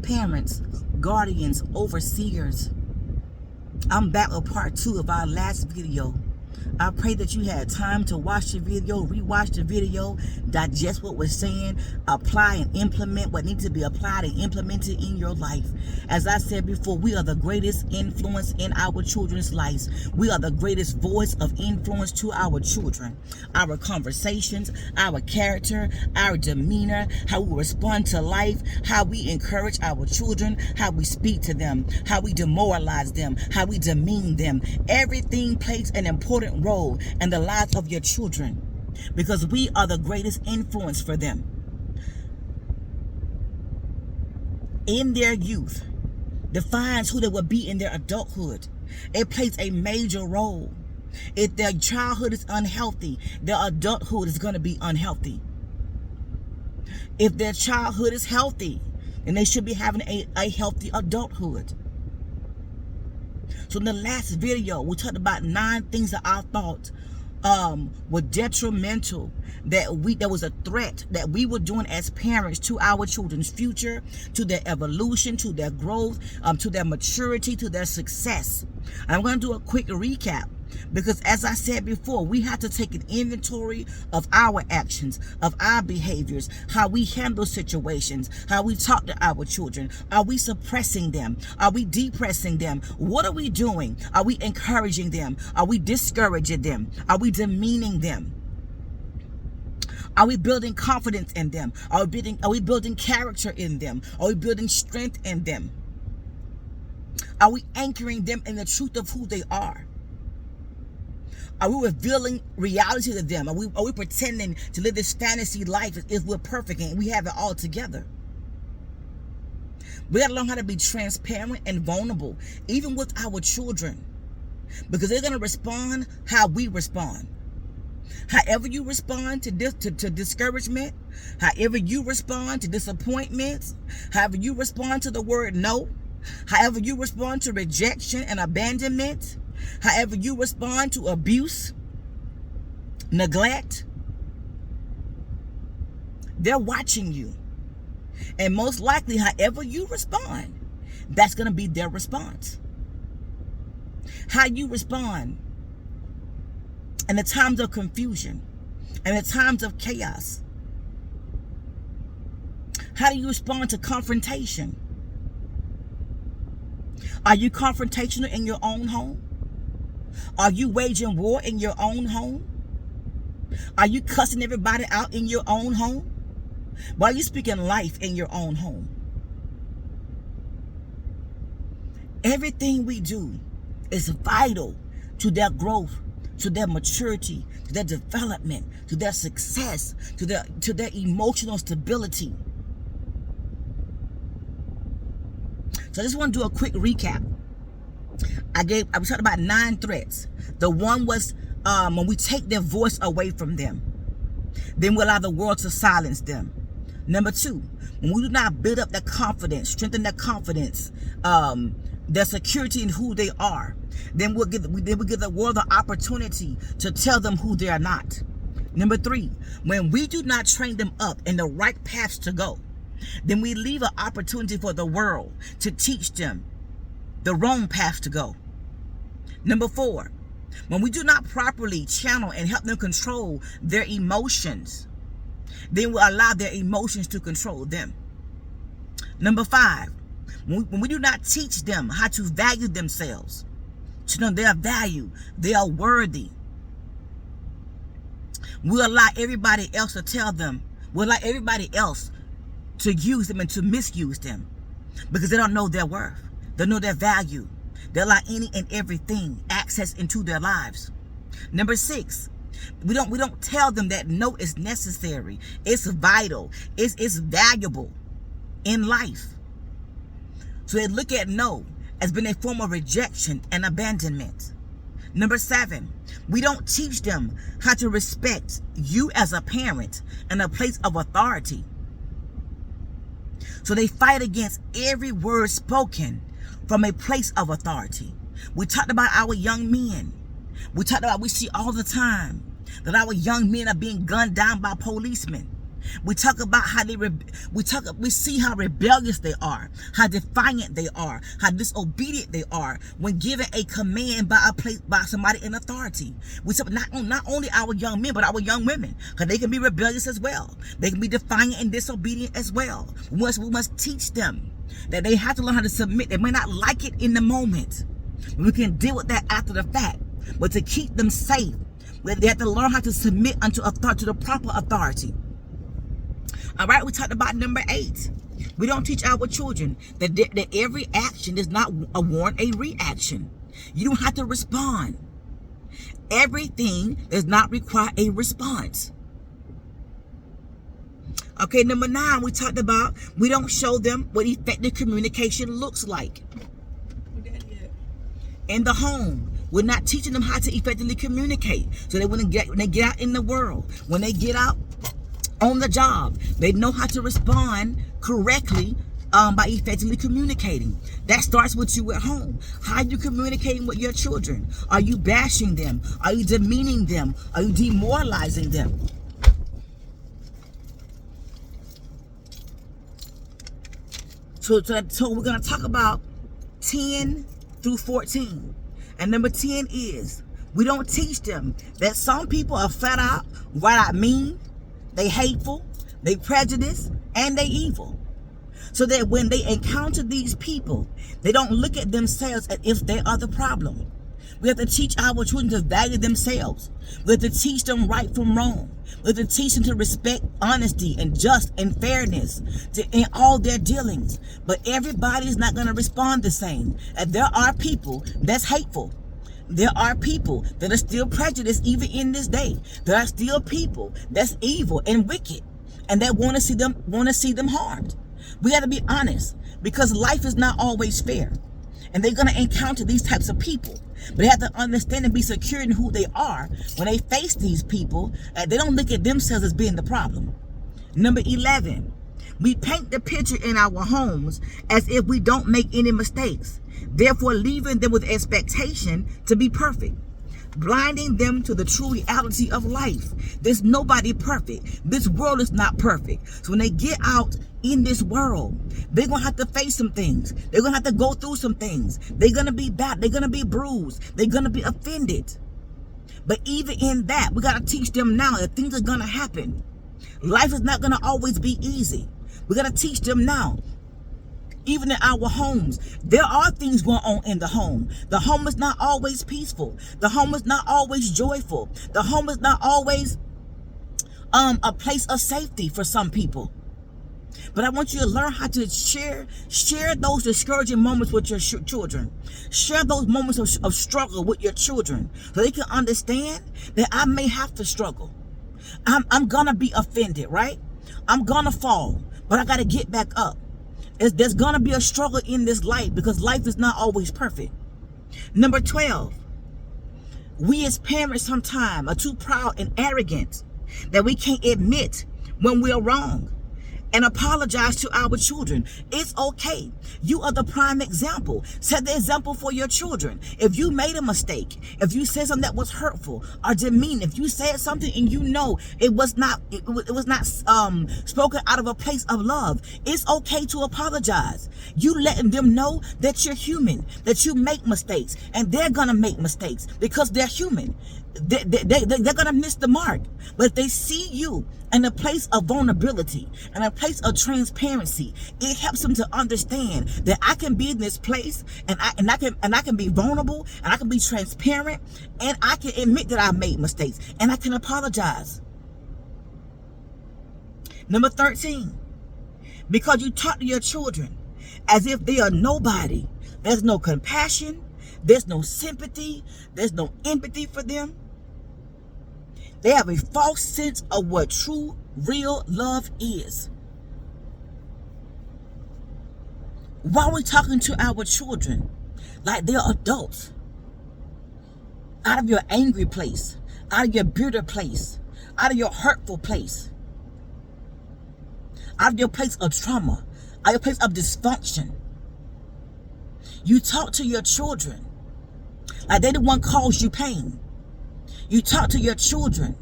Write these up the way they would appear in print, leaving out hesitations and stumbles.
parents, guardians, overseers, I'm back with part 2 of our last video. I pray that you had time to watch the video, rewatch the video, digest what we're saying, apply and implement what needs to be applied and implemented in your life. As I said before, we are the greatest influence in our children's lives. We are the greatest voice of influence to our children. Our conversations, our character, our demeanor, how we respond to life, how we encourage our children, how we speak to them, how we demoralize them, how we demean them. Everything plays an important role in the lives of your children because we are the greatest influence for them. In their youth defines who they will be in their adulthood. It plays a major role. If their childhood is unhealthy, their adulthood is going to be unhealthy. If their childhood is healthy, then they should be having a healthy adulthood. So in the last video, we talked about 9 things that I thought were detrimental, that was a threat that we were doing as parents to our children's future, to their evolution, to their growth, to their maturity, to their success. And I'm going to do a quick recap because, as I said before, we have to take an inventory of our actions, of our behaviors, how we handle situations, how we talk to our children. Are we suppressing them? Are we depressing them? What are we doing? Are we encouraging them? Are we discouraging them? Are we demeaning them? Are we building confidence in them? Are we building character in them? Are we building strength in them? Are we anchoring them in the truth of who they are? Are we revealing reality to them? Are we pretending to live this fantasy life as if we're perfect and we have it all together? We got to learn how to be transparent and vulnerable, even with our children, because they're going to respond how we respond. However you respond to discouragement, however you respond to disappointments, however you respond to the word no, however you respond to rejection and abandonment, however you respond to abuse, neglect, they're watching you. And most likely, however you respond, that's going to be their response. How you respond in the times of confusion, in the times of chaos. How do you respond to confrontation? Are you confrontational in your own home? Are you waging war in your own home? Are you cussing everybody out in your own home? Why are you speaking life in your own home? Everything we do is vital to their growth, to their maturity, to their development, to their success, to their emotional stability. So I just want to do a quick recap. I was talking about 9 threats. The one was when we take their voice away from them, then we allow the world to silence them. Number 2, when we do not build up their confidence, strengthen their confidence, their security in who they are, then we'll give the world the opportunity to tell them who they are not. Number 3, when we do not train them up in the right paths to go, then we leave an opportunity for the world to teach them the wrong path to go. Number 4, when we do not properly channel and help them control their emotions, then we allow their emotions to control them. Number 5, when we do not teach them how to value themselves, to know their value, they are worthy, we allow everybody else to tell them, we allow everybody else to use them and to misuse them because they don't know their worth. They know their value. They allow any and everything access into their lives. Number 6, we don't tell them that no is necessary. It's vital. It's valuable in life. So they look at no as being a form of rejection and abandonment. Number 7, we don't teach them how to respect you as a parent in a place of authority. So they fight against every word spoken from a place of authority. We talked about our young men. We see all the time that our young men are being gunned down by policemen. We talk about how we see how rebellious they are, how defiant they are, how disobedient they are when given a command by somebody in authority. We talk not only our young men, but our young women, because they can be rebellious as well. They can be defiant and disobedient as well. We must teach them that they have to learn how to submit. They may not like it in the moment. We can deal with that after the fact, but to keep them safe, they have to learn how to submit unto authority, to the proper authority. All right, we talked about number 8. We don't teach our children that every action does not warrant a reaction. You don't have to respond. Everything does not require a response. Okay, number 9, we talked about we don't show them what effective communication looks like. In the home, we're not teaching them how to effectively communicate, so that when they get out in the world, when they get out on the job, they know how to respond correctly by effectively communicating. That starts with you at home. How are you communicating with your children? Are you bashing them? Are you demeaning them? Are you demoralizing them? So we're going to talk about 10 through 14. And number 10 is, we don't teach them that some people are flat out, right out mean, they hateful, they prejudiced, and they evil. So that when they encounter these people, they don't look at themselves as if they are the problem. We have to teach our children to value themselves. We have to teach them right from wrong. We have to teach them to respect honesty and just and fairness in all their dealings. But everybody is not going to respond the same. And there are people that's hateful. There are people that are still prejudiced even in this day. There are still people that's evil and wicked, and that want to see them harmed. We got to be honest, because life is not always fair, and they're going to encounter these types of people. But they have to understand and be secure in who they are when they face these people. They don't look at themselves as being the problem. Number 11, we paint the picture in our homes as if we don't make any mistakes, therefore leaving them with expectation to be perfect, blinding them to the true reality of life. There's nobody perfect. This world is not perfect. So when they get out in this world, they're going to have to face some things. They're going to have to go through some things. They're going to be bad. They're going to be bruised. They're going to be offended. But even in that, we got to teach them now that things are going to happen. Life is not going to always be easy. We got to teach them now. Even in our homes, there are things going on in the home. The home is not always peaceful. The home is not always joyful. The home is not always a place of safety for some people. But I want you to learn how to share those discouraging moments with your children. Share those moments of struggle with your children, so they can understand that I may have to struggle. I'm gonna be offended, right? I'm gonna fall, but I gotta get back up. There's gonna be a struggle in this life, because life is not always perfect. Number 12, we as parents sometimes are too proud and arrogant that we can't admit when we're wrong and apologize to our children. It's okay. You are the prime example. Set the example for your children. If you made a mistake, if you said something that was hurtful or demeaning, if you said something and you know it was not spoken out of a place of love, it's okay to apologize. You letting them know that you're human, that you make mistakes, and they're gonna make mistakes because they're human. They're gonna miss the mark. But if they see you in a place of vulnerability and a place of transparency, it helps them to understand that I can be in this place and I can be vulnerable, and I can be transparent, and I can admit that I made mistakes, and I can apologize. Number 13, because you talk to your children as if they are nobody. There's no compassion, there's no sympathy, there's no empathy for them. They have a false sense of what true, real love is. Why are we talking to our children like they're adults? Out of your angry place, out of your bitter place, out of your hurtful place, out of your place of trauma, out of your place of dysfunction. You talk to your children like they the one caused you pain. You talk to your children.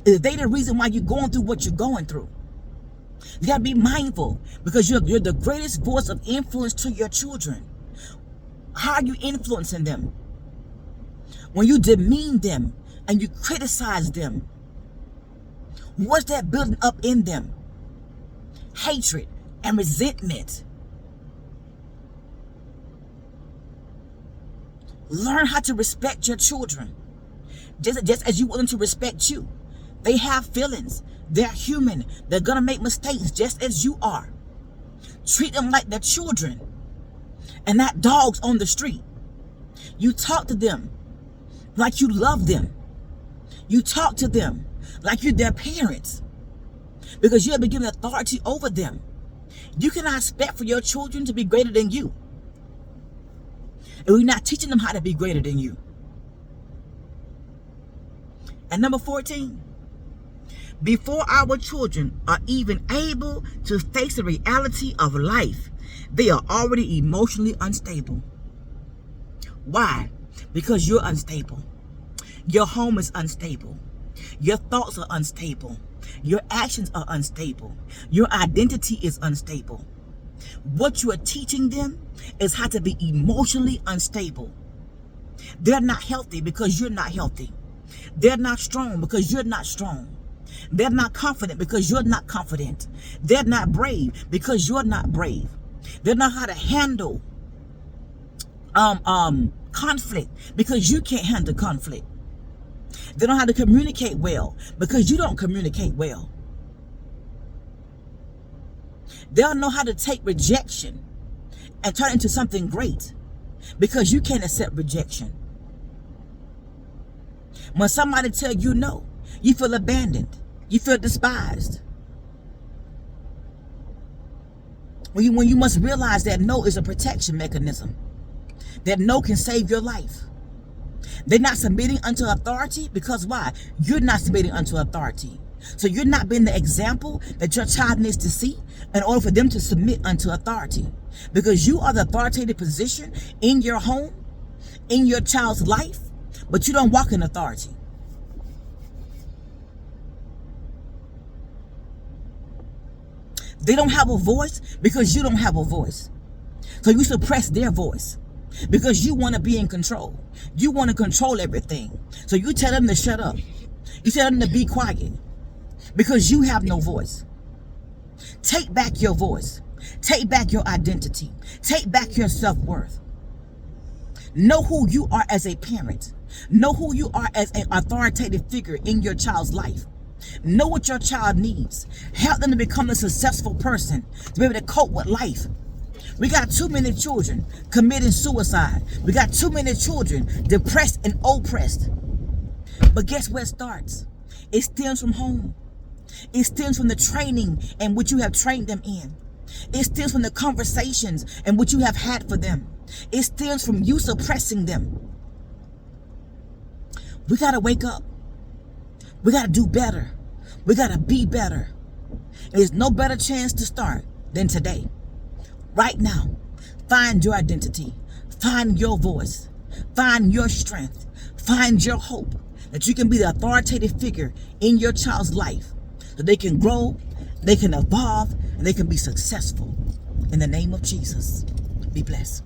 Is they the reason why you're going through what you're going through? You got to be mindful because you're the greatest voice of influence to your children. How are you influencing them? When you demean them and you criticize them, what's that building up in them? Hatred and resentment. Learn how to respect your children. Just as you want them to respect you. They have feelings. They're human. They're going to make mistakes just as you are. Treat them like they're children and not dogs on the street. You talk to them like you love them. You talk to them like you're their parents because you have been given authority over them. You cannot expect for your children to be greater than you. And we're not teaching them how to be greater than you. And number 14, before our children are even able to face the reality of life, they are already emotionally unstable. Why? Because you're unstable. Your home is unstable. Your thoughts are unstable. Your actions are unstable. Your identity is unstable. What you are teaching them is how to be emotionally unstable. They're not healthy because you're not healthy. They're not strong because you're not strong. They're not confident because you're not confident. They're not brave because you're not brave. They know how to handle conflict because you can't handle conflict. They know how to communicate well because you don't communicate well. They'll know how to take rejection and turn it into something great because you can't accept rejection. When somebody tells you no, you feel abandoned. You feel despised. When you must realize that no is a protection mechanism. That no can save your life. They're not submitting unto authority because why? You're not submitting unto authority. So you're not being the example that your child needs to see in order for them to submit unto authority. Because you are the authoritative position in your home, in your child's life, but you don't walk in authority. They don't have a voice because you don't have a voice. So you suppress their voice because you want to be in control. You want to control everything. So you tell them to shut up. You tell them to be quiet because you have no voice. Take back your voice. Take back your identity. Take back your self-worth. Know who you are as a parent. Know who you are as an authoritative figure in your child's life. Know what your child needs. Help them to become a successful person, to be able to cope with life. We got too many children committing suicide. We got too many children depressed and oppressed. But guess where it starts? It stems from home. It stems from the training in which you have trained them in. It stems from the conversations in which you have had for them. It stems from you suppressing them. We got to wake up. We got to do better. We got to be better. There's no better chance to start than today. Right now, find your identity. Find your voice. Find your strength. Find your hope that you can be the authoritative figure in your child's life so they can grow, they can evolve, and they can be successful. In the name of Jesus, be blessed.